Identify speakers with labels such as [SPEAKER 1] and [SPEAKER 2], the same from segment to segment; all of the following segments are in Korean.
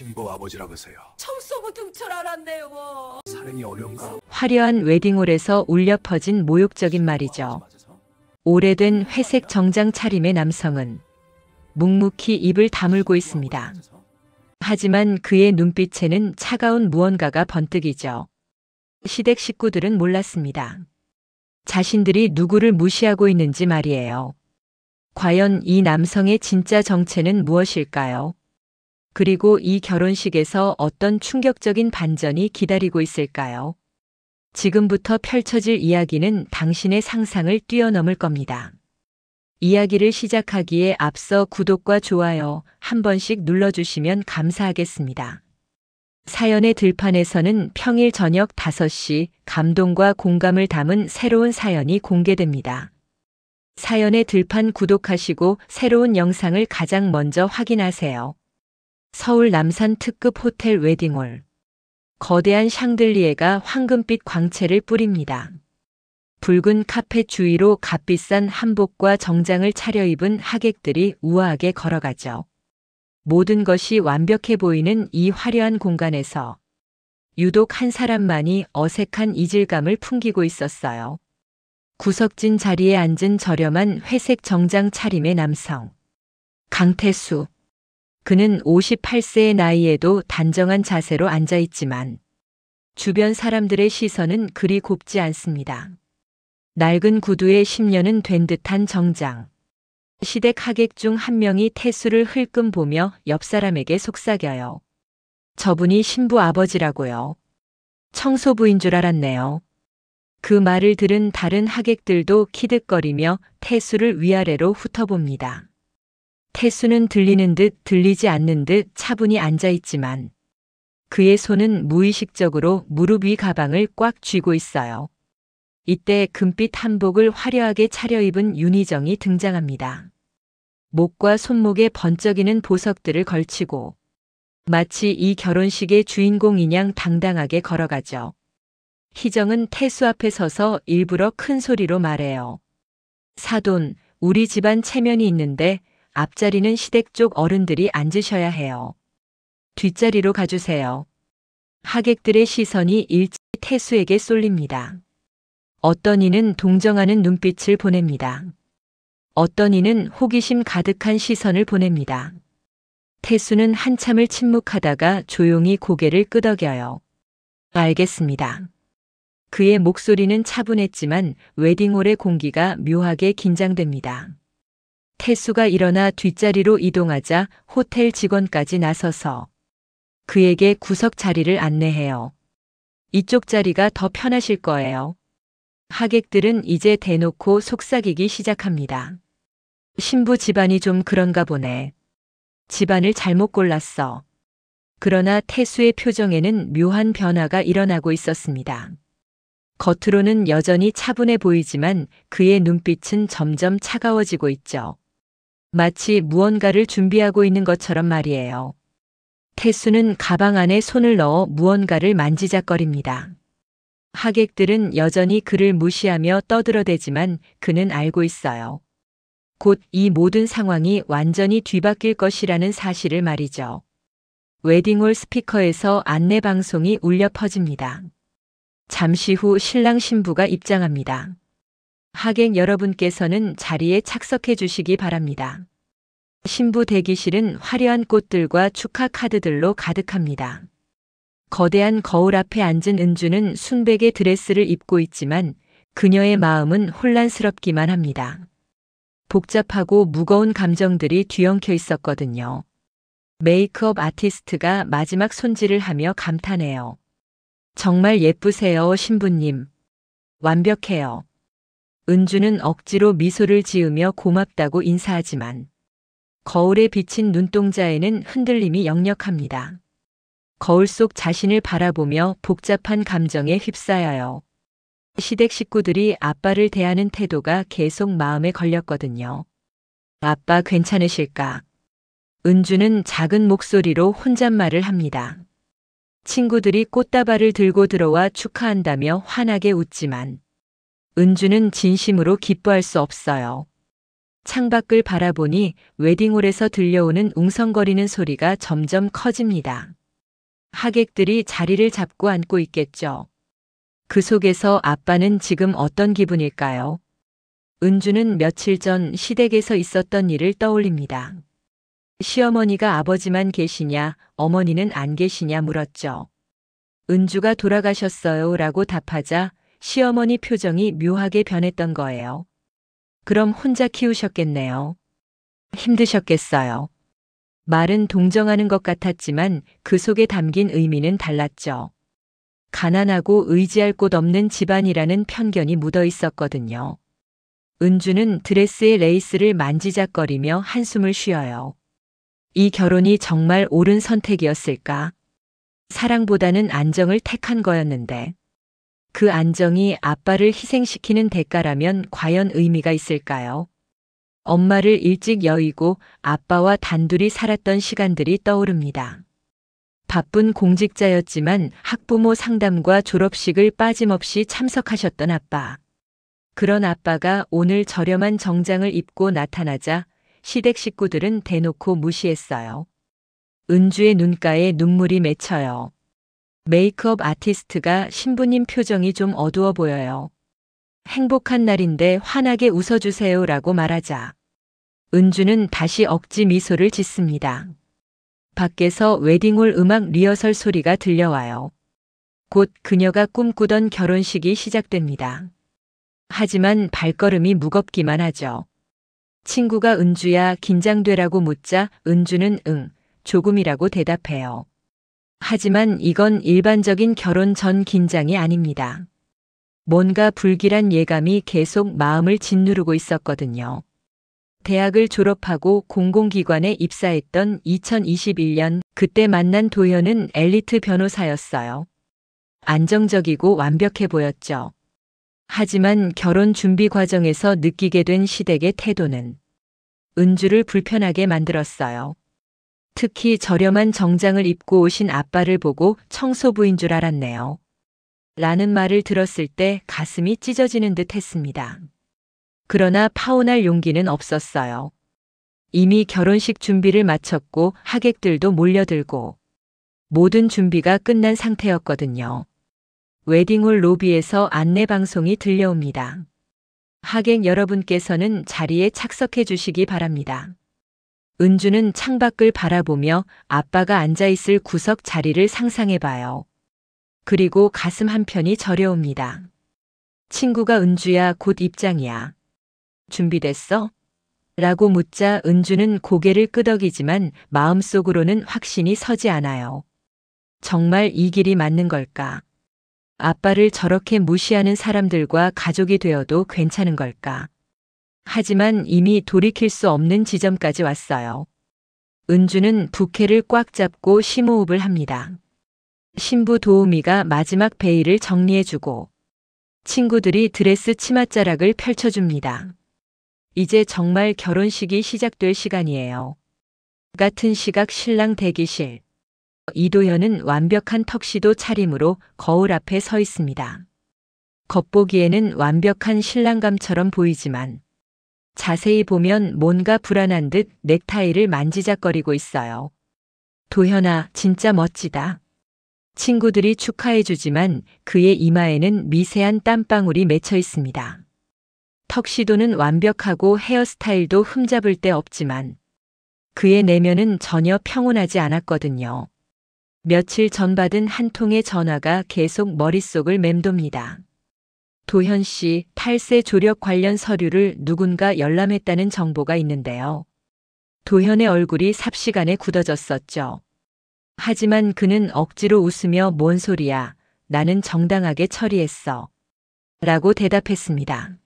[SPEAKER 1] 신부 아버지라그세요.
[SPEAKER 2] 청소부 등철 알았네요.
[SPEAKER 1] 살인이 어려운가?
[SPEAKER 3] 화려한 웨딩홀에서 울려 퍼진 모욕적인 말이죠. 오래된 회색 정장 차림의 남성은 묵묵히 입을 다물고 있습니다. 하지만 그의 눈빛에는 차가운 무언가가 번뜩이죠. 시댁 식구들은 몰랐습니다. 자신들이 누구를 무시하고 있는지 말이에요. 과연 이 남성의 진짜 정체는 무엇일까요? 그리고 이 결혼식에서 어떤 충격적인 반전이 기다리고 있을까요? 지금부터 펼쳐질 이야기는 당신의 상상을 뛰어넘을 겁니다. 이야기를 시작하기에 앞서 구독과 좋아요 한 번씩 눌러주시면 감사하겠습니다. 사연의 들판에서는 평일 저녁 5시 감동과 공감을 담은 새로운 사연이 공개됩니다. 사연의 들판 구독하시고 새로운 영상을 가장 먼저 확인하세요. 서울 남산 특급 호텔 웨딩홀. 거대한 샹들리에가 황금빛 광채를 뿌립니다. 붉은 카펫 주위로 값비싼 한복과 정장을 차려입은 하객들이 우아하게 걸어가죠. 모든 것이 완벽해 보이는 이 화려한 공간에서 유독 한 사람만이 어색한 이질감을 풍기고 있었어요. 구석진 자리에 앉은 저렴한 회색 정장 차림의 남성. 강태수. 그는 58세의 나이에도 단정한 자세로 앉아있지만 주변 사람들의 시선은 그리 곱지 않습니다. 낡은 구두에 10년은 된 듯한 정장. 시댁 하객 중 한 명이 태수를 흘끔 보며 옆 사람에게 속삭여요. 저분이 신부 아버지라고요. 청소부인 줄 알았네요. 그 말을 들은 다른 하객들도 키득거리며 태수를 위아래로 훑어봅니다. 태수는 들리는 듯 들리지 않는 듯 차분히 앉아있지만 그의 손은 무의식적으로 무릎 위 가방을 꽉 쥐고 있어요. 이때 금빛 한복을 화려하게 차려입은 윤희정이 등장합니다. 목과 손목에 번쩍이는 보석들을 걸치고 마치 이 결혼식의 주인공이냥 당당하게 걸어가죠. 희정은 태수 앞에 서서 일부러 큰 소리로 말해요. 사돈, 우리 집안 체면이 있는데 앞자리는 시댁 쪽 어른들이 앉으셔야 해요. 뒷자리로 가주세요. 하객들의 시선이 일찍 태수에게 쏠립니다. 어떤 이는 동정하는 눈빛을 보냅니다. 어떤 이는 호기심 가득한 시선을 보냅니다. 태수는 한참을 침묵하다가 조용히 고개를 끄덕여요. 알겠습니다. 그의 목소리는 차분했지만 웨딩홀의 공기가 묘하게 긴장됩니다. 태수가 일어나 뒷자리로 이동하자 호텔 직원까지 나서서 그에게 구석 자리를 안내해요. 이쪽 자리가 더 편하실 거예요. 하객들은 이제 대놓고 속삭이기 시작합니다. 신부 집안이 좀 그런가 보네. 집안을 잘못 골랐어. 그러나 태수의 표정에는 묘한 변화가 일어나고 있었습니다. 겉으로는 여전히 차분해 보이지만 그의 눈빛은 점점 차가워지고 있죠. 마치 무언가를 준비하고 있는 것처럼 말이에요. 태수는 가방 안에 손을 넣어 무언가를 만지작거립니다. 하객들은 여전히 그를 무시하며 떠들어대지만 그는 알고 있어요. 곧 이 모든 상황이 완전히 뒤바뀔 것이라는 사실을 말이죠. 웨딩홀 스피커에서 안내 방송이 울려 퍼집니다. 잠시 후 신랑 신부가 입장합니다. 하객 여러분께서는 자리에 착석해 주시기 바랍니다. 신부 대기실은 화려한 꽃들과 축하 카드들로 가득합니다. 거대한 거울 앞에 앉은 은주는 순백의 드레스를 입고 있지만 그녀의 마음은 혼란스럽기만 합니다. 복잡하고 무거운 감정들이 뒤엉켜 있었거든요. 메이크업 아티스트가 마지막 손질을 하며 감탄해요. 정말 예쁘세요, 신부님. 완벽해요. 은주는 억지로 미소를 지으며 고맙다고 인사하지만 거울에 비친 눈동자에는 흔들림이 역력합니다. 거울 속 자신을 바라보며 복잡한 감정에 휩싸여요. 시댁 식구들이 아빠를 대하는 태도가 계속 마음에 걸렸거든요. 아빠 괜찮으실까? 은주는 작은 목소리로 혼잣말을 합니다. 친구들이 꽃다발을 들고 들어와 축하한다며 환하게 웃지만 은주는 진심으로 기뻐할 수 없어요. 창밖을 바라보니 웨딩홀에서 들려오는 웅성거리는 소리가 점점 커집니다. 하객들이 자리를 잡고 앉고 있겠죠. 그 속에서 아빠는 지금 어떤 기분일까요? 은주는 며칠 전 시댁에서 있었던 일을 떠올립니다. 시어머니가 아버지만 계시냐, 어머니는 안 계시냐 물었죠. 은주가 돌아가셨어요 라고 답하자 시어머니 표정이 묘하게 변했던 거예요. 그럼 혼자 키우셨겠네요. 힘드셨겠어요. 말은 동정하는 것 같았지만 그 속에 담긴 의미는 달랐죠. 가난하고 의지할 곳 없는 집안이라는 편견이 묻어 있었거든요. 은주는 드레스의 레이스를 만지작거리며 한숨을 쉬어요. 이 결혼이 정말 옳은 선택이었을까? 사랑보다는 안정을 택한 거였는데 그 안정이 아빠를 희생시키는 대가라면 과연 의미가 있을까요? 엄마를 일찍 여의고 아빠와 단둘이 살았던 시간들이 떠오릅니다. 바쁜 공직자였지만 학부모 상담과 졸업식을 빠짐없이 참석하셨던 아빠. 그런 아빠가 오늘 저렴한 정장을 입고 나타나자 시댁 식구들은 대놓고 무시했어요. 은주의 눈가에 눈물이 맺혀요. 메이크업 아티스트가 신부님 표정이 좀 어두워 보여요. 행복한 날인데 환하게 웃어주세요라고 말하자 은주는 다시 억지 미소를 짓습니다. 밖에서 웨딩홀 음악 리허설 소리가 들려와요. 곧 그녀가 꿈꾸던 결혼식이 시작됩니다. 하지만 발걸음이 무겁기만 하죠. 친구가 은주야 긴장되라고 묻자 은주는 응, 조금이라고 대답해요. 하지만 이건 일반적인 결혼 전 긴장이 아닙니다. 뭔가 불길한 예감이 계속 마음을 짓누르고 있었거든요. 대학을 졸업하고 공공기관에 입사했던 2021년 그때 만난 도현은 엘리트 변호사였어요. 안정적이고 완벽해 보였죠. 하지만 결혼 준비 과정에서 느끼게 된 시댁의 태도는 은주를 불편하게 만들었어요. 특히 저렴한 정장을 입고 오신 아빠를 보고 청소부인 줄 알았네요. 라는 말을 들었을 때 가슴이 찢어지는 듯 했습니다. 그러나 파혼할 용기는 없었어요. 이미 결혼식 준비를 마쳤고 하객들도 몰려들고 모든 준비가 끝난 상태였거든요. 웨딩홀 로비에서 안내 방송이 들려옵니다. 하객 여러분께서는 자리에 착석해 주시기 바랍니다. 은주는 창밖을 바라보며 아빠가 앉아있을 구석 자리를 상상해봐요. 그리고 가슴 한편이 저려옵니다. 친구가 은주야 곧 입장이야. 준비됐어? 라고 묻자 은주는 고개를 끄덕이지만 마음속으로는 확신이 서지 않아요. 정말 이 길이 맞는 걸까? 아빠를 저렇게 무시하는 사람들과 가족이 되어도 괜찮은 걸까? 하지만 이미 돌이킬 수 없는 지점까지 왔어요. 은주는 부케를 꽉 잡고 심호흡을 합니다. 신부 도우미가 마지막 베일을 정리해주고 친구들이 드레스 치맛자락을 펼쳐줍니다. 이제 정말 결혼식이 시작될 시간이에요. 같은 시각 신랑 대기실. 이도현은 완벽한 턱시도 차림으로 거울 앞에 서 있습니다. 겉보기에는 완벽한 신랑감처럼 보이지만 자세히 보면 뭔가 불안한 듯 넥타이를 만지작거리고 있어요. 도현아, 진짜 멋지다. 친구들이 축하해주지만 그의 이마에는 미세한 땀방울이 맺혀 있습니다. 턱시도는 완벽하고 헤어스타일도 흠잡을 데 없지만 그의 내면은 전혀 평온하지 않았거든요. 며칠 전 받은 한 통의 전화가 계속 머릿속을 맴돕니다. 도현 씨, 탈세 조력 관련 서류를 누군가 열람했다는 정보가 있는데요. 도현의 얼굴이 삽시간에 굳어졌었죠. 하지만 그는 억지로 웃으며 뭔 소리야, 나는 정당하게 처리했어. 라고 대답했습니다.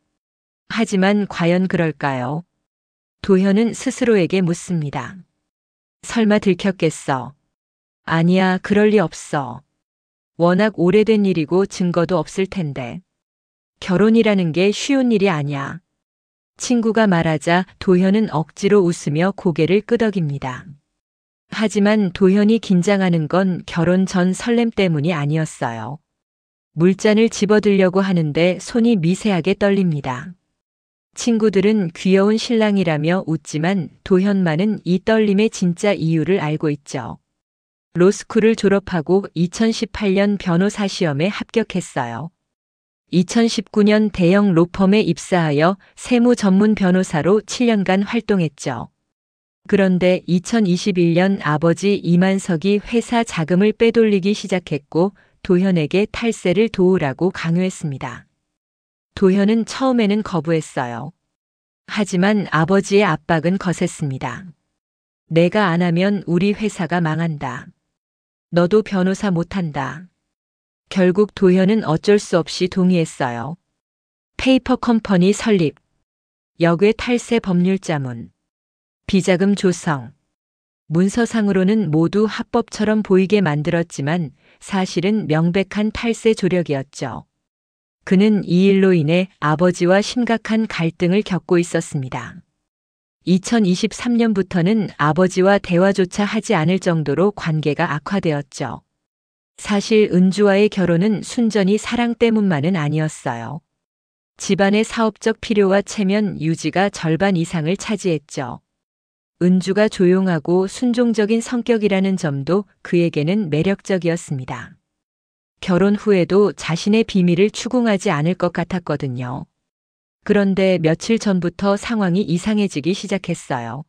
[SPEAKER 3] 하지만 과연 그럴까요? 도현은 스스로에게 묻습니다. 설마 들켰겠어? 아니야, 그럴 리 없어. 워낙 오래된 일이고 증거도 없을 텐데. 결혼이라는 게 쉬운 일이 아니야. 친구가 말하자 도현은 억지로 웃으며 고개를 끄덕입니다. 하지만 도현이 긴장하는 건 결혼 전 설렘 때문이 아니었어요. 물잔을 집어들려고 하는데 손이 미세하게 떨립니다. 친구들은 귀여운 신랑이라며 웃지만 도현만은 이 떨림의 진짜 이유를 알고 있죠. 로스쿨을 졸업하고 2018년 변호사 시험에 합격했어요. 2019년 대형 로펌에 입사하여 세무 전문 변호사로 7년간 활동했죠. 그런데 2021년 아버지 이만석이 회사 자금을 빼돌리기 시작했고 도현에게 탈세를 도우라고 강요했습니다. 도현은 처음에는 거부했어요. 하지만 아버지의 압박은 거셌습니다. 내가 안 하면 우리 회사가 망한다. 너도 변호사 못한다. 결국 도현은 어쩔 수 없이 동의했어요. 페이퍼 컴퍼니 설립, 역외 탈세 법률 자문, 비자금 조성. 문서상으로는 모두 합법처럼 보이게 만들었지만 사실은 명백한 탈세 조력이었죠. 그는 이 일로 인해 아버지와 심각한 갈등을 겪고 있었습니다. 2023년부터는 아버지와 대화조차 하지 않을 정도로 관계가 악화되었죠. 사실 은주와의 결혼은 순전히 사랑 때문만은 아니었어요. 집안의 사업적 필요와 체면 유지가 절반 이상을 차지했죠. 은주가 조용하고 순종적인 성격이라는 점도 그에게는 매력적이었습니다. 결혼 후에도 자신의 비밀을 추궁하지 않을 것 같았거든요. 그런데 며칠 전부터 상황이 이상해지기 시작했어요.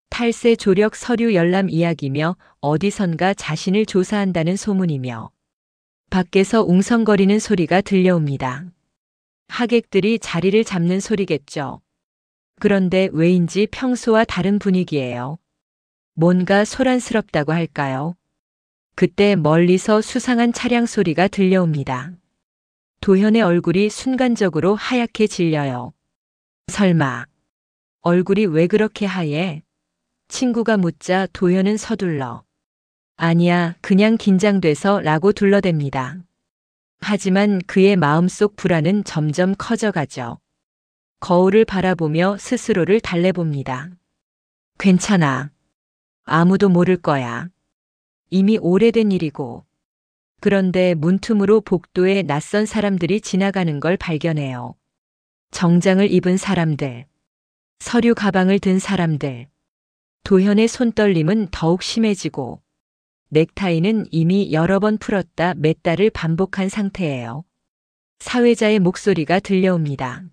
[SPEAKER 3] 탈세 조력 서류 열람 이야기며 어디선가 자신을 조사한다는 소문이며 밖에서 웅성거리는 소리가 들려옵니다. 하객들이 자리를 잡는 소리겠죠. 그런데 왜인지 평소와 다른 분위기예요. 뭔가 소란스럽다고 할까요? 그때 멀리서 수상한 차량 소리가 들려옵니다. 도현의 얼굴이 순간적으로 하얗게 질려요. 설마, 얼굴이 왜 그렇게 하얘? 친구가 묻자 도현은 서둘러. 아니야, 그냥 긴장돼서 라고 둘러댑니다. 하지만 그의 마음속 불안은 점점 커져가죠. 거울을 바라보며 스스로를 달래봅니다. 괜찮아. 아무도 모를 거야. 이미 오래된 일이고. 그런데 문틈으로 복도에 낯선 사람들이 지나가는 걸 발견해요. 정장을 입은 사람들, 서류 가방을 든 사람들. 도현의 손떨림은 더욱 심해지고 넥타이는 이미 여러 번 풀었다 맸다를 반복한 상태예요. 사회자의 목소리가 들려옵니다.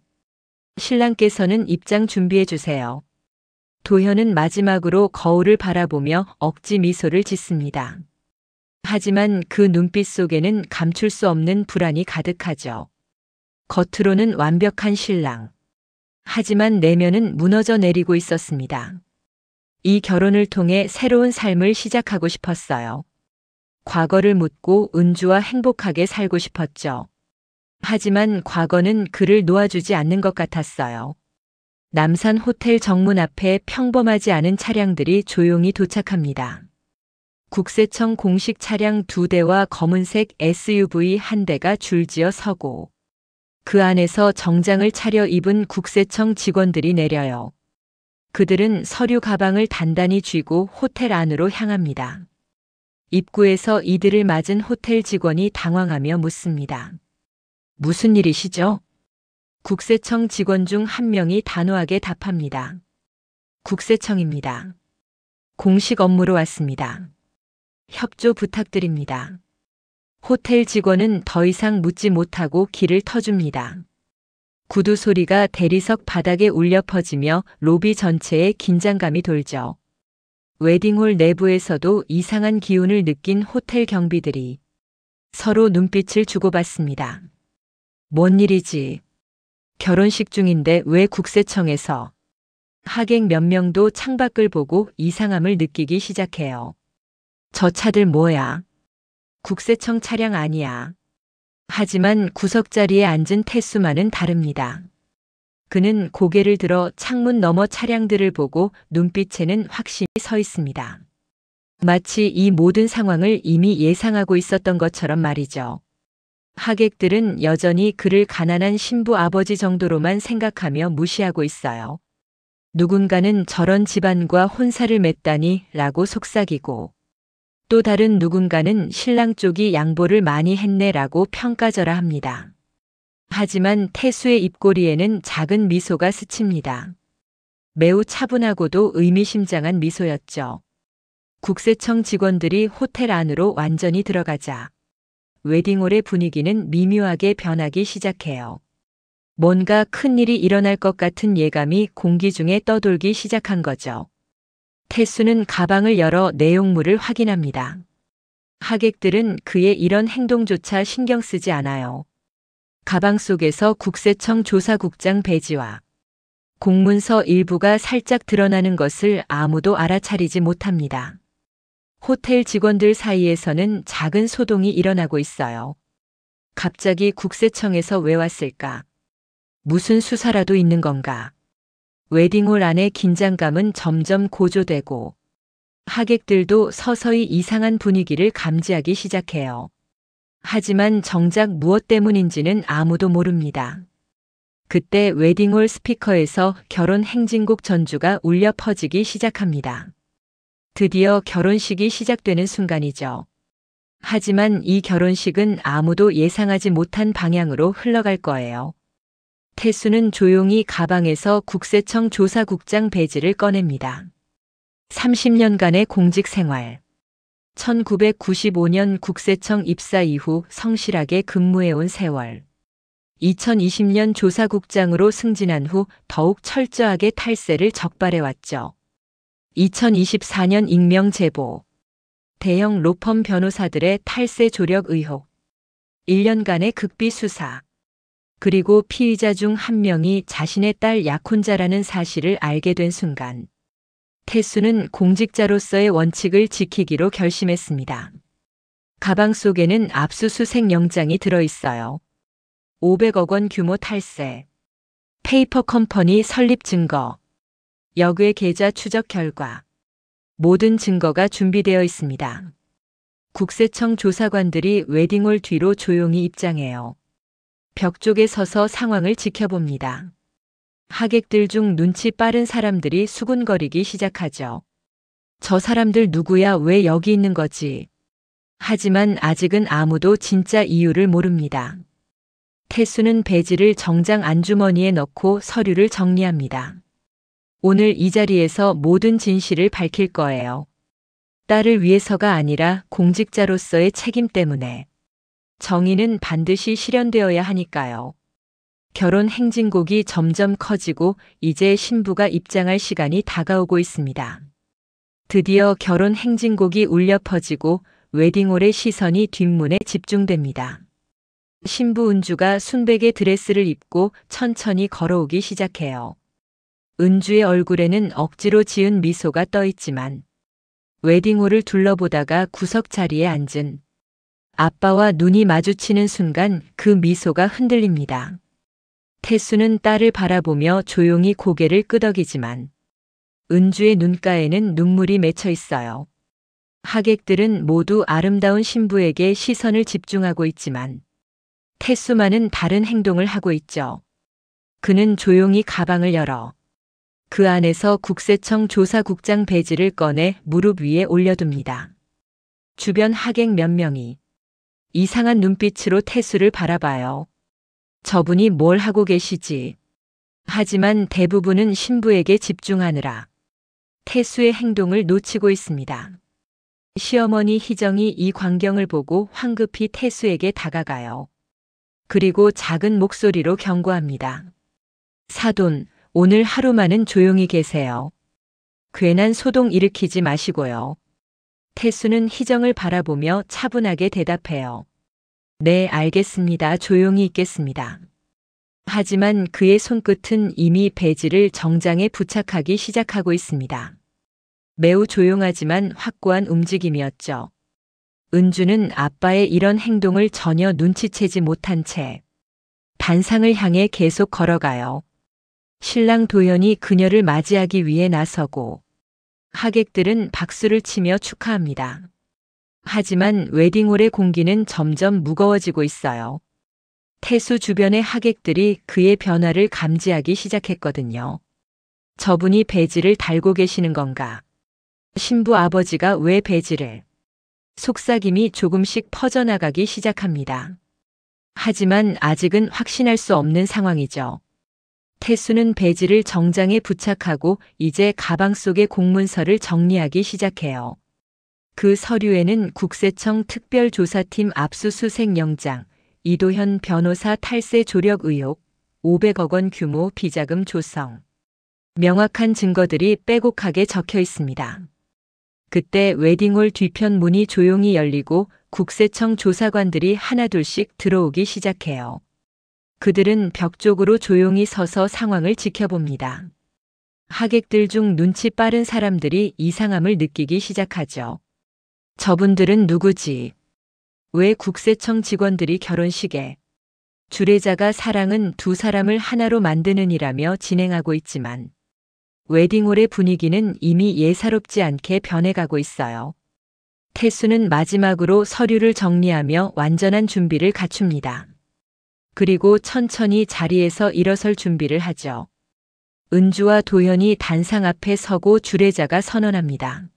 [SPEAKER 3] 신랑께서는 입장 준비해 주세요. 도현은 마지막으로 거울을 바라보며 억지 미소를 짓습니다. 하지만 그 눈빛 속에는 감출 수 없는 불안이 가득하죠. 겉으로는 완벽한 신랑. 하지만 내면은 무너져 내리고 있었습니다. 이 결혼을 통해 새로운 삶을 시작하고 싶었어요. 과거를 묻고 은주와 행복하게 살고 싶었죠. 하지만 과거는 그를 놓아주지 않는 것 같았어요. 남산 호텔 정문 앞에 평범하지 않은 차량들이 조용히 도착합니다. 국세청 공식 차량 2대와 검은색 SUV 1대가 줄지어 서고 그 안에서 정장을 차려 입은 국세청 직원들이 내려요. 그들은 서류 가방을 단단히 쥐고 호텔 안으로 향합니다. 입구에서 이들을 맞은 호텔 직원이 당황하며 묻습니다. 무슨 일이시죠? 국세청 직원 중 한 명이 단호하게 답합니다. 국세청입니다. 공식 업무로 왔습니다. 협조 부탁드립니다. 호텔 직원은 더 이상 묻지 못하고 길을 터줍니다. 구두 소리가 대리석 바닥에 울려 퍼지며 로비 전체에 긴장감이 돌죠. 웨딩홀 내부에서도 이상한 기운을 느낀 호텔 경비들이 서로 눈빛을 주고받습니다. 뭔 일이지? 결혼식 중인데 왜 국세청에서? 하객 몇 명도 창밖을 보고 이상함을 느끼기 시작해요. 저 차들 뭐야? 국세청 차량 아니야. 하지만 구석자리에 앉은 태수만은 다릅니다. 그는 고개를 들어 창문 너머 차량들을 보고 눈빛에는 확신이 서 있습니다. 마치 이 모든 상황을 이미 예상하고 있었던 것처럼 말이죠. 하객들은 여전히 그를 가난한 신부 아버지 정도로만 생각하며 무시하고 있어요. 누군가는 저런 집안과 혼사를 맺다니 라고 속삭이고 또 다른 누군가는 신랑 쪽이 양보를 많이 했네 라고 평가절하 합니다. 하지만 태수의 입꼬리에는 작은 미소가 스칩니다. 매우 차분하고도 의미심장한 미소였죠. 국세청 직원들이 호텔 안으로 완전히 들어가자 웨딩홀의 분위기는 미묘하게 변하기 시작해요. 뭔가 큰일이 일어날 것 같은 예감이 공기 중에 떠돌기 시작한 거죠. 태수는 가방을 열어 내용물을 확인합니다. 하객들은 그의 이런 행동조차 신경 쓰지 않아요. 가방 속에서 국세청 조사국장 배지와 공문서 일부가 살짝 드러나는 것을 아무도 알아차리지 못합니다. 호텔 직원들 사이에서는 작은 소동이 일어나고 있어요. 갑자기 국세청에서 왜 왔을까? 무슨 수사라도 있는 건가? 웨딩홀 안의 긴장감은 점점 고조되고 하객들도 서서히 이상한 분위기를 감지하기 시작해요. 하지만 정작 무엇 때문인지는 아무도 모릅니다. 그때 웨딩홀 스피커에서 결혼 행진곡 전주가 울려 퍼지기 시작합니다. 드디어 결혼식이 시작되는 순간이죠. 하지만 이 결혼식은 아무도 예상하지 못한 방향으로 흘러갈 거예요. 태수는 조용히 가방에서 국세청 조사국장 배지를 꺼냅니다. 30년간의 공직 생활. 1995년 국세청 입사 이후 성실하게 근무해온 세월. 2020년 조사국장으로 승진한 후 더욱 철저하게 탈세를 적발해왔죠. 2024년 익명 제보. 대형 로펌 변호사들의 탈세 조력 의혹. 1년간의 극비 수사. 그리고 피의자 중 한 명이 자신의 딸 약혼자라는 사실을 알게 된 순간 태수는 공직자로서의 원칙을 지키기로 결심했습니다. 가방 속에는 압수수색 영장이 들어있어요. 500억 원 규모 탈세, 페이퍼 컴퍼니 설립 증거, 역외 계좌 추적 결과, 모든 증거가 준비되어 있습니다. 국세청 조사관들이 웨딩홀 뒤로 조용히 입장해요. 벽 쪽에 서서 상황을 지켜봅니다. 하객들 중 눈치 빠른 사람들이 수군거리기 시작하죠. 저 사람들 누구야? 왜 여기 있는 거지? 하지만 아직은 아무도 진짜 이유를 모릅니다. 태수는 배지를 정장 안주머니에 넣고 서류를 정리합니다. 오늘 이 자리에서 모든 진실을 밝힐 거예요. 딸을 위해서가 아니라 공직자로서의 책임 때문에. 정의는 반드시 실현되어야 하니까요. 결혼 행진곡이 점점 커지고 이제 신부가 입장할 시간이 다가오고 있습니다. 드디어 결혼 행진곡이 울려 퍼지고 웨딩홀의 시선이 뒷문에 집중됩니다. 신부 은주가 순백의 드레스를 입고 천천히 걸어오기 시작해요. 은주의 얼굴에는 억지로 지은 미소가 떠 있지만 웨딩홀을 둘러보다가 구석 자리에 앉은 아빠와 눈이 마주치는 순간 그 미소가 흔들립니다. 태수는 딸을 바라보며 조용히 고개를 끄덕이지만 은주의 눈가에는 눈물이 맺혀 있어요. 하객들은 모두 아름다운 신부에게 시선을 집중하고 있지만 태수만은 다른 행동을 하고 있죠. 그는 조용히 가방을 열어 그 안에서 국세청 조사국장 배지를 꺼내 무릎 위에 올려둡니다. 주변 하객 몇 명이 이상한 눈빛으로 태수를 바라봐요. 저분이 뭘 하고 계시지? 하지만 대부분은 신부에게 집중하느라 태수의 행동을 놓치고 있습니다. 시어머니 희정이 이 광경을 보고 황급히 태수에게 다가가요. 그리고 작은 목소리로 경고합니다. 사돈, 오늘 하루만은 조용히 계세요. 괜한 소동 일으키지 마시고요. 태수는 희정을 바라보며 차분하게 대답해요. 네, 알겠습니다. 조용히 있겠습니다. 하지만 그의 손끝은 이미 배지를 정장에 부착하기 시작하고 있습니다. 매우 조용하지만 확고한 움직임이었죠. 은주는 아빠의 이런 행동을 전혀 눈치채지 못한 채 단상을 향해 계속 걸어가요. 신랑 도연이 그녀를 맞이하기 위해 나서고 하객들은 박수를 치며 축하합니다. 하지만 웨딩홀의 공기는 점점 무거워지고 있어요. 태수 주변의 하객들이 그의 변화를 감지하기 시작했거든요. 저분이 배지를 달고 계시는 건가? 신부 아버지가 왜 배지를? 속삭임이 조금씩 퍼져나가기 시작합니다. 하지만 아직은 확신할 수 없는 상황이죠. 태수는 배지를 정장에 부착하고 이제 가방 속의 공문서를 정리하기 시작해요. 그 서류에는 국세청 특별조사팀 압수수색 영장, 이도현 변호사 탈세 조력 의혹, 500억 원 규모 비자금 조성. 명확한 증거들이 빼곡하게 적혀 있습니다. 그때 웨딩홀 뒤편 문이 조용히 열리고 국세청 조사관들이 하나둘씩 들어오기 시작해요. 그들은 벽 쪽으로 조용히 서서 상황을 지켜봅니다. 하객들 중 눈치 빠른 사람들이 이상함을 느끼기 시작하죠. 저분들은 누구지? 왜 국세청 직원들이 결혼식에? 주례자가 사랑은 두 사람을 하나로 만드는 이라며 진행하고 있지만 웨딩홀의 분위기는 이미 예사롭지 않게 변해가고 있어요. 태수는 마지막으로 서류를 정리하며 완전한 준비를 갖춥니다. 그리고 천천히 자리에서 일어설 준비를 하죠. 은주와 도현이 단상 앞에 서고 주례자가 선언합니다.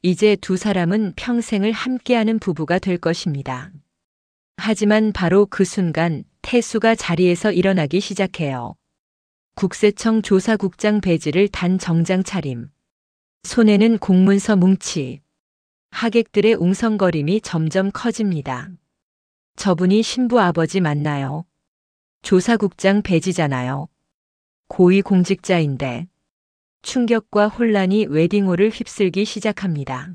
[SPEAKER 3] 이제 두 사람은 평생을 함께하는 부부가 될 것입니다. 하지만 바로 그 순간 태수가 자리에서 일어나기 시작해요. 국세청 조사국장 배지를 단 정장 차림. 손에는 공문서 뭉치. 하객들의 웅성거림이 점점 커집니다. 저분이 신부 아버지 맞나요? 조사국장 배지잖아요. 고위공직자인데. 충격과 혼란이 웨딩홀을 휩쓸기 시작합니다.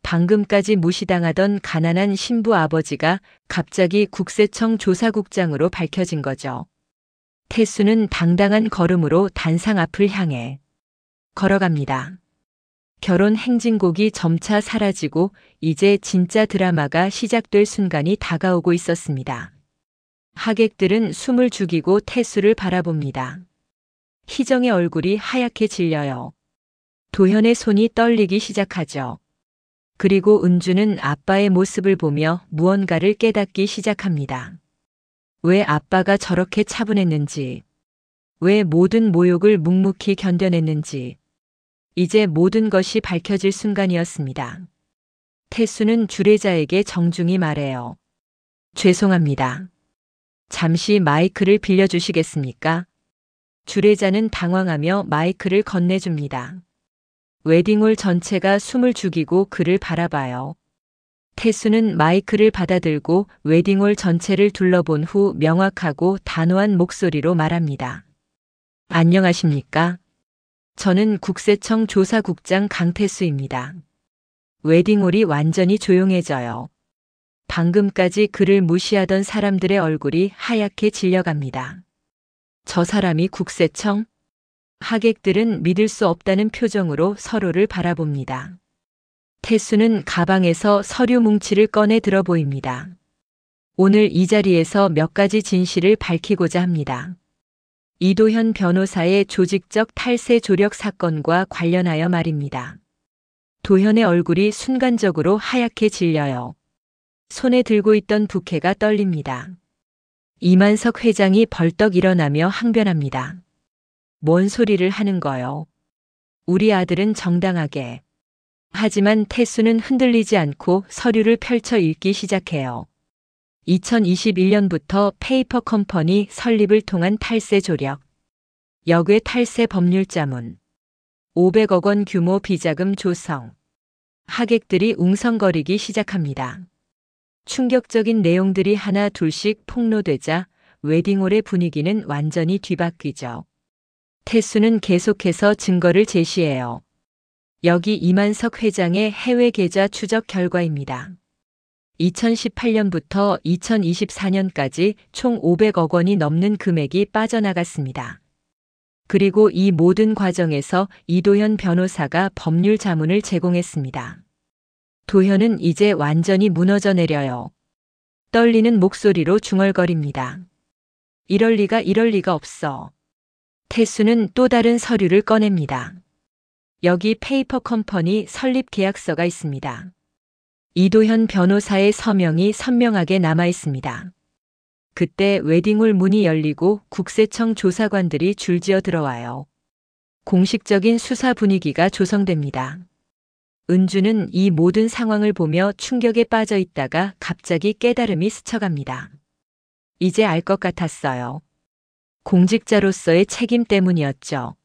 [SPEAKER 3] 방금까지 무시당하던 가난한 신부 아버지가 갑자기 국세청 조사국장으로 밝혀진 거죠. 태수는 당당한 걸음으로 단상 앞을 향해 걸어갑니다. 결혼 행진곡이 점차 사라지고 이제 진짜 드라마가 시작될 순간이 다가오고 있었습니다. 하객들은 숨을 죽이고 태수를 바라봅니다. 희정의 얼굴이 하얗게 질려요. 도현의 손이 떨리기 시작하죠. 그리고 은주는 아빠의 모습을 보며 무언가를 깨닫기 시작합니다. 왜 아빠가 저렇게 차분했는지, 왜 모든 모욕을 묵묵히 견뎌냈는지, 이제 모든 것이 밝혀질 순간이었습니다. 태수는 주례자에게 정중히 말해요. 죄송합니다. 잠시 마이크를 빌려주시겠습니까? 주례자는 당황하며 마이크를 건네줍니다. 웨딩홀 전체가 숨을 죽이고 그를 바라봐요. 태수는 마이크를 받아들고 웨딩홀 전체를 둘러본 후 명확하고 단호한 목소리로 말합니다. 안녕하십니까? 저는 국세청 조사국장 강태수입니다. 웨딩홀이 완전히 조용해져요. 방금까지 그를 무시하던 사람들의 얼굴이 하얗게 질려갑니다. 저 사람이 국세청? 하객들은 믿을 수 없다는 표정으로 서로를 바라봅니다. 태수는 가방에서 서류 뭉치를 꺼내 들어 보입니다. 오늘 이 자리에서 몇 가지 진실을 밝히고자 합니다. 이도현 변호사의 조직적 탈세 조력 사건과 관련하여 말입니다. 도현의 얼굴이 순간적으로 하얗게 질려요. 손에 들고 있던 부케가 떨립니다. 이만석 회장이 벌떡 일어나며 항변합니다. 뭔 소리를 하는 거요? 우리 아들은 정당하게. 하지만 태수는 흔들리지 않고 서류를 펼쳐 읽기 시작해요. 2021년부터 페이퍼 컴퍼니 설립을 통한 탈세 조력, 역외 탈세 법률 자문, 500억 원 규모 비자금 조성. 하객들이 웅성거리기 시작합니다. 충격적인 내용들이 하나 둘씩 폭로되자 웨딩홀의 분위기는 완전히 뒤바뀌죠. 태수는 계속해서 증거를 제시해요. 여기 이만석 회장의 해외 계좌 추적 결과입니다. 2018년부터 2024년까지 총 500억 원이 넘는 금액이 빠져나갔습니다. 그리고 이 모든 과정에서 이도현 변호사가 법률 자문을 제공했습니다. 도현은 이제 완전히 무너져 내려요. 떨리는 목소리로 중얼거립니다. 이럴 리가 없어. 태수는 또 다른 서류를 꺼냅니다. 여기 페이퍼 컴퍼니 설립 계약서가 있습니다. 이도현 변호사의 서명이 선명하게 남아 있습니다. 그때 웨딩홀 문이 열리고 국세청 조사관들이 줄지어 들어와요. 공식적인 수사 분위기가 조성됩니다. 은주는 이 모든 상황을 보며 충격에 빠져 있다가 갑자기 깨달음이 스쳐갑니다. 이제 알 것 같았어요. 공직자로서의 책임 때문이었죠.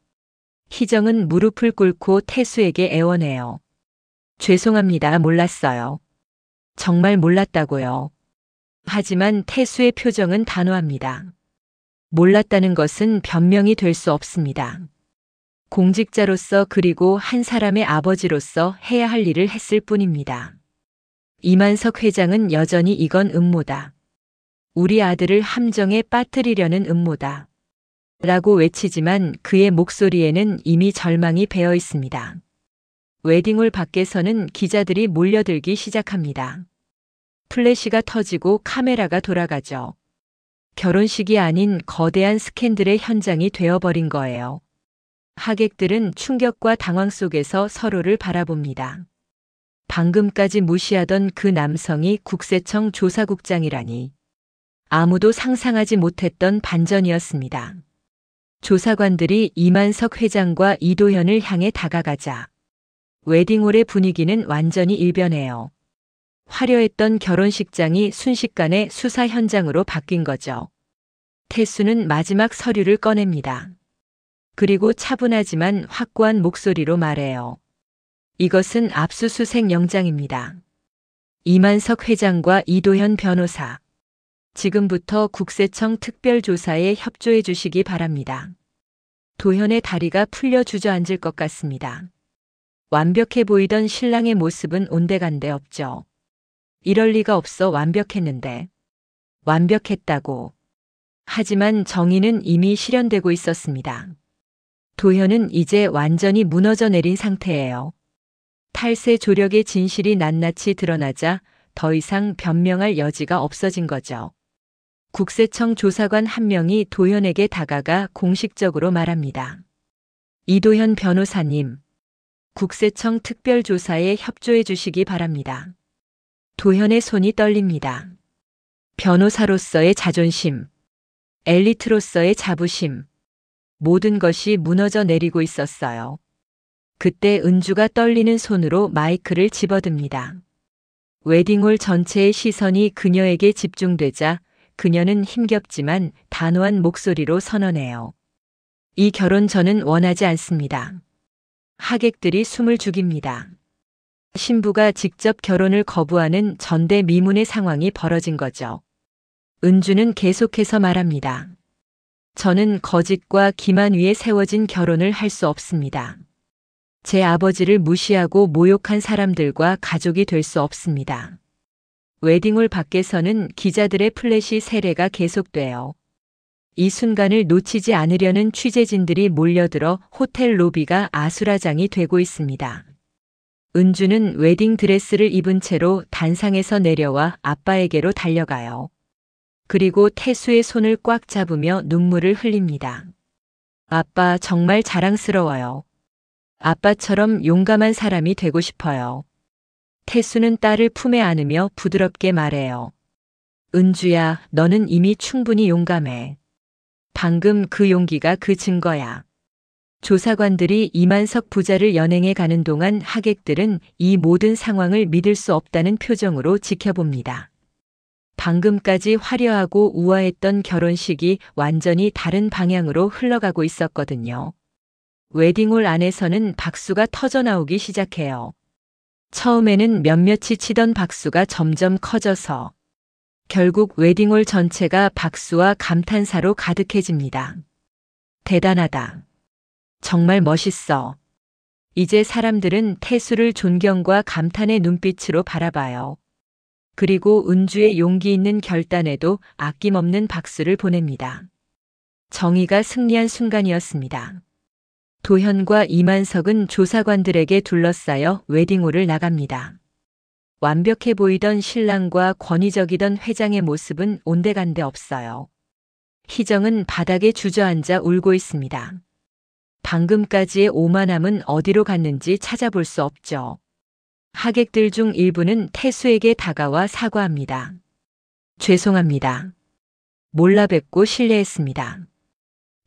[SPEAKER 3] 희정은 무릎을 꿇고 태수에게 애원해요. 죄송합니다. 몰랐어요. 정말 몰랐다고요. 하지만 태수의 표정은 단호합니다. 몰랐다는 것은 변명이 될 수 없습니다. 공직자로서 그리고 한 사람의 아버지로서 해야 할 일을 했을 뿐입니다. 이만석 회장은 여전히 이건 음모다. 우리 아들을 함정에 빠뜨리려는 음모다. 라고 외치지만 그의 목소리에는 이미 절망이 배어 있습니다. 웨딩홀 밖에서는 기자들이 몰려들기 시작합니다. 플래시가 터지고 카메라가 돌아가죠. 결혼식이 아닌 거대한 스캔들의 현장이 되어버린 거예요. 하객들은 충격과 당황 속에서 서로를 바라봅니다. 방금까지 무시하던 그 남성이 국세청 조사국장이라니. 아무도 상상하지 못했던 반전이었습니다. 조사관들이 이만석 회장과 이도현을 향해 다가가자 웨딩홀의 분위기는 완전히 일변해요. 화려했던 결혼식장이 순식간에 수사 현장으로 바뀐 거죠. 태수는 마지막 서류를 꺼냅니다. 그리고 차분하지만 확고한 목소리로 말해요. 이것은 압수수색 영장입니다. 이만석 회장과 이도현 변호사. 지금부터 국세청 특별조사에 협조해 주시기 바랍니다. 도현의 다리가 풀려 주저앉을 것 같습니다. 완벽해 보이던 신랑의 모습은 온데간데 없죠. 이럴 리가 없어 완벽했는데. 완벽했다고. 하지만 정의는 이미 실현되고 있었습니다. 도현은 이제 완전히 무너져 내린 상태예요. 탈세 조력의 진실이 낱낱이 드러나자 더 이상 변명할 여지가 없어진 거죠. 국세청 조사관 한 명이 도현에게 다가가 공식적으로 말합니다. 이도현 변호사님, 국세청 특별조사에 협조해 주시기 바랍니다. 도현의 손이 떨립니다. 변호사로서의 자존심, 엘리트로서의 자부심, 모든 것이 무너져 내리고 있었어요. 그때 은주가 떨리는 손으로 마이크를 집어듭니다. 웨딩홀 전체의 시선이 그녀에게 집중되자 그녀는 힘겹지만 단호한 목소리로 선언해요. 이 결혼 저는 원하지 않습니다. 하객들이 숨을 죽입니다. 신부가 직접 결혼을 거부하는 전대미문의 상황이 벌어진 거죠. 은주는 계속해서 말합니다. 저는 거짓과 기만 위에 세워진 결혼을 할 수 없습니다. 제 아버지를 무시하고 모욕한 사람들과 가족이 될 수 없습니다. 웨딩홀 밖에서는 기자들의 플래시 세례가 계속돼요. 이 순간을 놓치지 않으려는 취재진들이 몰려들어 호텔 로비가 아수라장이 되고 있습니다. 은주는 웨딩 드레스를 입은 채로 단상에서 내려와 아빠에게로 달려가요. 그리고 태수의 손을 꽉 잡으며 눈물을 흘립니다. 아빠 정말 자랑스러워요. 아빠처럼 용감한 사람이 되고 싶어요. 태수는 딸을 품에 안으며 부드럽게 말해요. 은주야, 너는 이미 충분히 용감해. 방금 그 용기가 그 증거야. 조사관들이 이만석 부자를 연행해 가는 동안 하객들은 이 모든 상황을 믿을 수 없다는 표정으로 지켜봅니다. 방금까지 화려하고 우아했던 결혼식이 완전히 다른 방향으로 흘러가고 있었거든요. 웨딩홀 안에서는 박수가 터져나오기 시작해요. 처음에는 몇몇이 치던 박수가 점점 커져서 결국 웨딩홀 전체가 박수와 감탄사로 가득해집니다. 대단하다. 정말 멋있어. 이제 사람들은 태수를 존경과 감탄의 눈빛으로 바라봐요. 그리고 은주의 용기 있는 결단에도 아낌없는 박수를 보냅니다. 정의가 승리한 순간이었습니다. 도현과 이만석은 조사관들에게 둘러싸여 웨딩홀을 나갑니다. 완벽해 보이던 신랑과 권위적이던 회장의 모습은 온데간데 없어요. 희정은 바닥에 주저앉아 울고 있습니다. 방금까지의 오만함은 어디로 갔는지 찾아볼 수 없죠. 하객들 중 일부는 태수에게 다가와 사과합니다. 죄송합니다. 몰라 뵙고 실례했습니다.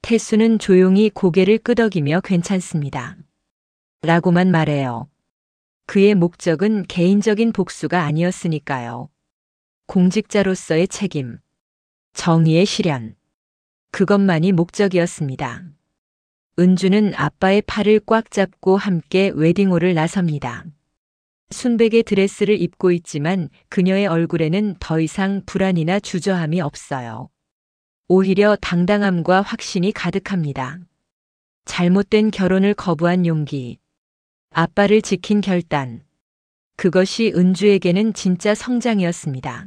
[SPEAKER 3] 태수는 조용히 고개를 끄덕이며 괜찮습니다. 라고만 말해요. 그의 목적은 개인적인 복수가 아니었으니까요. 공직자로서의 책임, 정의의 실현. 그것만이 목적이었습니다. 은주는 아빠의 팔을 꽉 잡고 함께 웨딩홀을 나섭니다. 순백의 드레스를 입고 있지만 그녀의 얼굴에는 더 이상 불안이나 주저함이 없어요. 오히려 당당함과 확신이 가득합니다. 잘못된 결혼을 거부한 용기, 아빠를 지킨 결단. 그것이 은주에게는 진짜 성장이었습니다.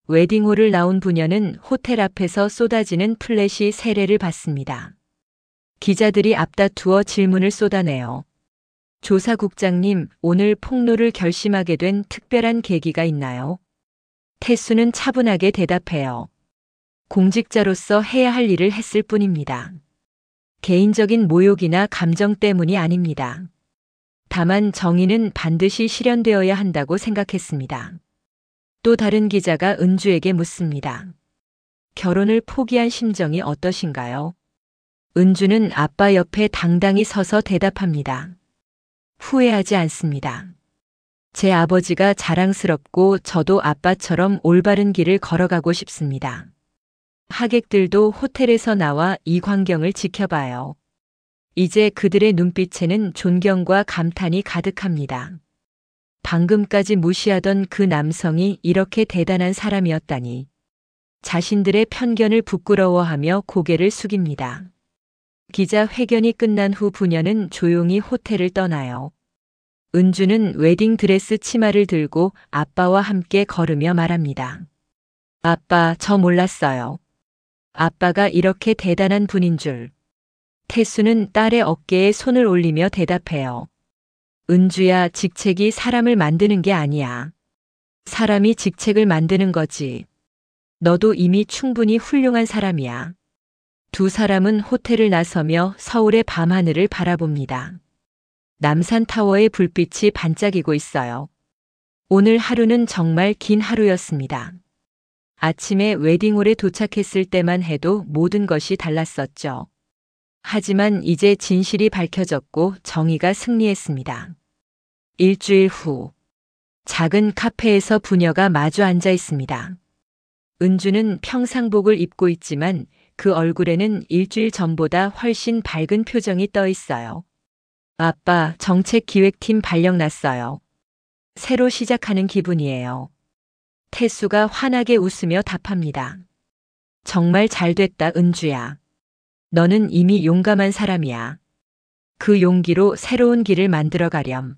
[SPEAKER 3] 웨딩홀을 나온 부녀는 호텔 앞에서 쏟아지는 플래시 세례를 받습니다. 기자들이 앞다투어 질문을 쏟아내요. 조사국장님, 오늘 폭로를 결심하게 된 특별한 계기가 있나요? 태수는 차분하게 대답해요. 공직자로서 해야 할 일을 했을 뿐입니다. 개인적인 모욕이나 감정 때문이 아닙니다. 다만 정의는 반드시 실현되어야 한다고 생각했습니다. 또 다른 기자가 은주에게 묻습니다. 결혼을 포기한 심정이 어떠신가요? 은주는 아빠 옆에 당당히 서서 대답합니다. 후회하지 않습니다. 제 아버지가 자랑스럽고 저도 아빠처럼 올바른 길을 걸어가고 싶습니다. 하객들도 호텔에서 나와 이 광경을 지켜봐요. 이제 그들의 눈빛에는 존경과 감탄이 가득합니다. 방금까지 무시하던 그 남성이 이렇게 대단한 사람이었다니. 자신들의 편견을 부끄러워하며 고개를 숙입니다. 기자 회견이 끝난 후 부녀는 조용히 호텔을 떠나요. 은주는 웨딩 드레스 치마를 들고 아빠와 함께 걸으며 말합니다. 아빠, 저 몰랐어요. 아빠가 이렇게 대단한 분인 줄. 태수는 딸의 어깨에 손을 올리며 대답해요. 은주야, 직책이 사람을 만드는 게 아니야. 사람이 직책을 만드는 거지. 너도 이미 충분히 훌륭한 사람이야. 두 사람은 호텔을 나서며 서울의 밤하늘을 바라봅니다. 남산타워의 불빛이 반짝이고 있어요. 오늘 하루는 정말 긴 하루였습니다. 아침에 웨딩홀에 도착했을 때만 해도 모든 것이 달랐었죠. 하지만 이제 진실이 밝혀졌고 정의가 승리했습니다. 일주일 후, 작은 카페에서 부녀가 마주 앉아 있습니다. 은주는 평상복을 입고 있지만 그 얼굴에는 일주일 전보다 훨씬 밝은 표정이 떠 있어요. 아빠, 정책기획팀 발령 났어요. 새로 시작하는 기분이에요. 태수가 환하게 웃으며 답합니다. 정말 잘됐다, 은주야. 너는 이미 용감한 사람이야. 그 용기로 새로운 길을 만들어 가렴.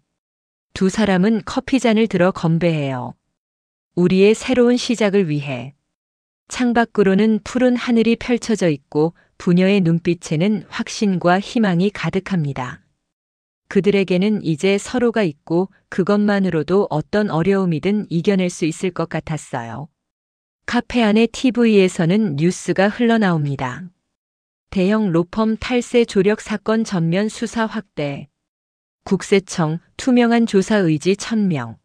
[SPEAKER 3] 두 사람은 커피잔을 들어 건배해요. 우리의 새로운 시작을 위해. 창밖으로는 푸른 하늘이 펼쳐져 있고 부녀의 눈빛에는 확신과 희망이 가득합니다. 그들에게는 이제 서로가 있고 그것만으로도 어떤 어려움이든 이겨낼 수 있을 것 같았어요. 카페 안의 TV에서는 뉴스가 흘러나옵니다. 대형 로펌 탈세 조력 사건 전면 수사 확대. 국세청 투명한 조사 의지 1000명.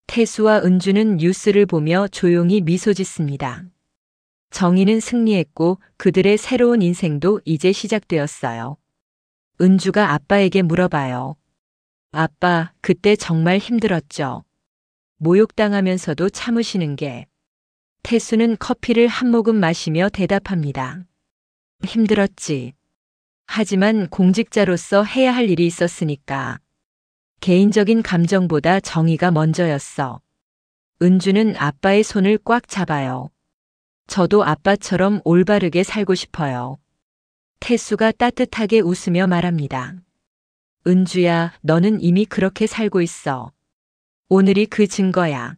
[SPEAKER 3] 태수와 은주는 뉴스를 보며 조용히 미소 짓습니다. 정의는 승리했고 그들의 새로운 인생도 이제 시작되었어요. 은주가 아빠에게 물어봐요. 아빠, 그때 정말 힘들었죠. 모욕당하면서도 참으시는 게. 태수는 커피를 한 모금 마시며 대답합니다. 힘들었지. 하지만 공직자로서 해야 할 일이 있었으니까. 개인적인 감정보다 정의가 먼저였어. 은주는 아빠의 손을 꽉 잡아요. 저도 아빠처럼 올바르게 살고 싶어요. 태수가 따뜻하게 웃으며 말합니다. 은주야, 너는 이미 그렇게 살고 있어. 오늘이 그 증거야.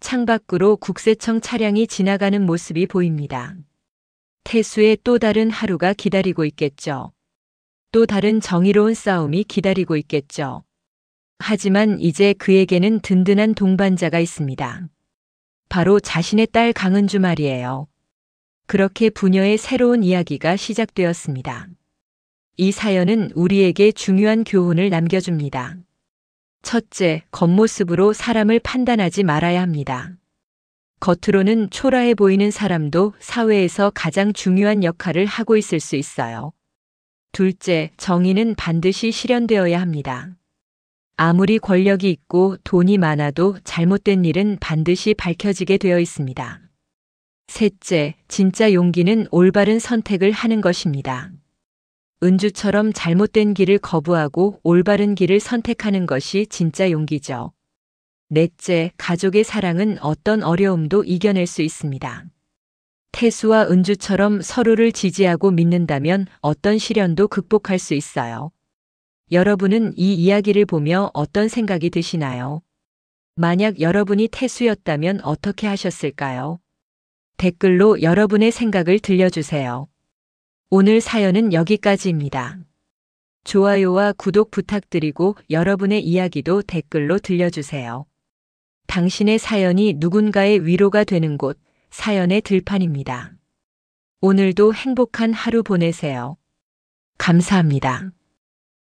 [SPEAKER 3] 창밖으로 국세청 차량이 지나가는 모습이 보입니다. 태수의 또 다른 하루가 기다리고 있겠죠. 또 다른 정의로운 싸움이 기다리고 있겠죠. 하지만 이제 그에게는 든든한 동반자가 있습니다. 바로 자신의 딸 강은주 말이에요. 그렇게 부녀의 새로운 이야기가 시작되었습니다. 이 사연은 우리에게 중요한 교훈을 남겨줍니다. 첫째, 겉모습으로 사람을 판단하지 말아야 합니다. 겉으로는 초라해 보이는 사람도 사회에서 가장 중요한 역할을 하고 있을 수 있어요. 둘째, 정의는 반드시 실현되어야 합니다. 아무리 권력이 있고 돈이 많아도 잘못된 일은 반드시 밝혀지게 되어 있습니다. 셋째, 진짜 용기는 올바른 선택을 하는 것입니다. 은주처럼 잘못된 길을 거부하고 올바른 길을 선택하는 것이 진짜 용기죠. 넷째, 가족의 사랑은 어떤 어려움도 이겨낼 수 있습니다. 태수와 은주처럼 서로를 지지하고 믿는다면 어떤 시련도 극복할 수 있어요. 여러분은 이 이야기를 보며 어떤 생각이 드시나요? 만약 여러분이 태수였다면 어떻게 하셨을까요? 댓글로 여러분의 생각을 들려주세요. 오늘 사연은 여기까지입니다. 좋아요와 구독 부탁드리고 여러분의 이야기도 댓글로 들려주세요. 당신의 사연이 누군가의 위로가 되는 곳, 사연의 들판입니다. 오늘도 행복한 하루 보내세요. 감사합니다.